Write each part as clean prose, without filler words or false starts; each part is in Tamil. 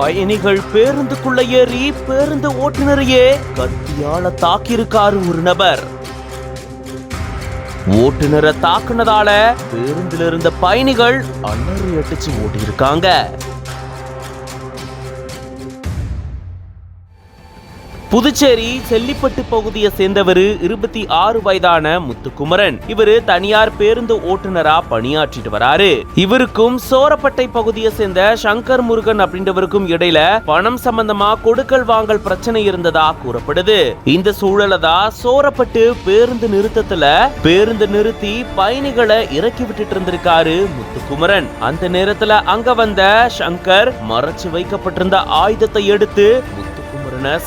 பயணிகள் பேருந்துக்குள்ள ஏறி பேருந்து ஓட்டுநரையே கத்தியால தாக்கியிருக்காரு ஒரு நபர். ஓட்டுநரை தாக்குனதால பேருந்துல இருந்த பயணிகள் அலறி அடிச்சு ஓடி இருக்காங்க. புதுச்சேரி செல்லிப்பட்டு பகுதியை சேர்ந்தவர் 26 வயதான முத்துக்குமரன். இவரு தனியார் பேருந்து ஓட்டுநரா பணியாற்றிட்டு வராரு. இவருக்கும் சோரப்பட்டை பகுதியை சேர்ந்த சங்கர் முருகன் அப்படின்றவருக்கும் இடையில பணம் சம்பந்தமா கொடுக்கல் வாங்கல் பிரச்சனை இருந்ததா கூறப்படுது. இந்த சூழல தான் சோரப்பட்டு பேருந்து நிறுத்தத்துல பேருந்து நிறுத்தி பயணிகளை இறக்கி விட்டுட்டு இருந்திருக்காரு முத்துக்குமரன். அந்த நேரத்துல அங்க வந்த சங்கர் மறைச்சு வைக்கப்பட்டிருந்த ஆயுதத்தை எடுத்து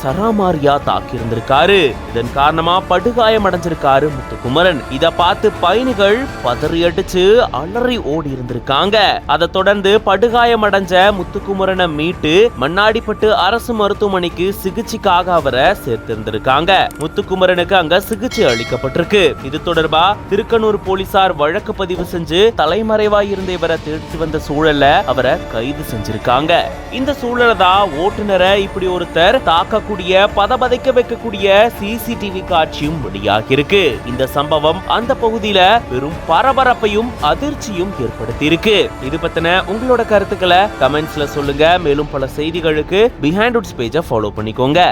சராமாரியா தாக்கி இருந்திருக்காரு. இதன் காரணமா படுகாயம் அடைஞ்சிருக்காரு முத்துக்குமரன். இத பார்த்து பயணிகள் பதறி அடிச்சு அலறி ஓடி இருந்திருக்காங்க. அதை தொடர்ந்து படுகாயம் அடைஞ்ச முத்துக்குமரனை மீட்டு மண்ணாடிப்பட்டு அரசு மருத்துவமனைக்கு சிகிச்சைக்காக அவரை சேர்த்திருந்திருக்காங்க. முத்துக்குமரனுக்கு அங்க சிகிச்சை அளிக்கப்பட்டிருக்கு. இது தொடர்பா திருக்கனூர் போலீசார் வழக்கு பதிவு செஞ்சு தலைமறைவாய் இருந்த இவரை தேடி வந்த சூழல்ல அவரை கைது செஞ்சிருக்காங்க. இந்த சூழலதான் ஓட்டுநரை இப்படி ஒருத்தர் தாக்கக்கூடிய பதபதைக்க வைக்கக்கூடிய சிசிடிவி காட்சியும் வெளியாகி இருக்கு. இந்த சம்பவம் அந்த பகுதியில பெரும் பரபரப்பையும் அதிர்ச்சியும் ஏற்படுத்தி இருக்கு. இது பத்தின உங்களோட கருத்துக்களை கமெண்ட்ஸ்ல சொல்லுங்க. மேலும் பல செய்திகளுக்கு பிஹைண்ட் வுட்ஸ் பேஜை ஃபாலோ பண்ணிக்கோங்க.